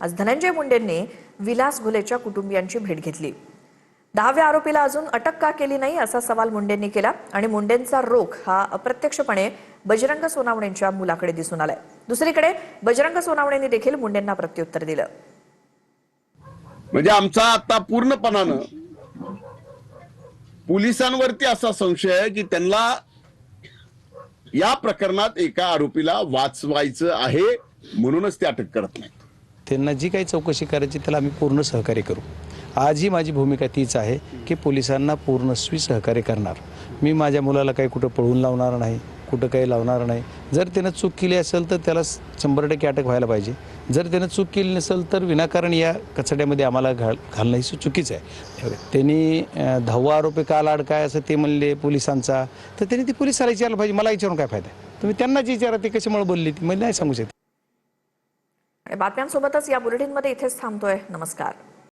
आज धनंजय मुंडेंनी विलास घुलेच्या कुटुंबियांची भेट घेतली। 10व्या आरोपीला अजून अटक का केली नाही असा सवाल मुंडेंनी केला आणि मुंडेंचा रोख हा अप्रत्यक्षपणे बजरंग सोनावणेंच्या मुलाकडे दिसून आलाय। दुसरीकडे बजरंग सोनावणेंनी देखील मुंडेंना प्रत्युत्तर दिलं। म्हणजे आमचा आता पूर्णपणानं पोलिसांवरती असा संशय आहे की त्यांना या प्रकरणात एका आरोपीला वाचवायचं आहे म्हणूनच ते अटक करत नाहीत। त्यांना जी काही चौकशी करायची त्याला आम्ही पूर्ण सहकार्य करू। आजही माझी भूमिका तीच आहे की पोलिसांना पूर्णस्वी सहकार्य करणार। मी माझ्या मुलाला काही कुठं पळवून लावणार नाही, कुठं काही लावणार नाही। जर त्यानं चूक केली असेल तर त्याला 100% अटक व्हायला पाहिजे। जर त्यानं चूक केली नसेल तर विनाकारण या कचड्यामध्ये आम्हाला घालणं ही चुकीचं आहे। त्यांनी 10वा आरोपी का लाडका असं ते म्हणले पोलिसांचा, तर त्यांनी ती पोलिसाला विचारलं पाहिजे। मला विचारून काय फायदा? तुम्ही त्यांनाच विचारा ते कशामुळे बोलली, ती मला नाही सांगू शकत। बातम्यांसोबतच या बुलेटिनमध्ये इथेच थांबतोय। नमस्कार।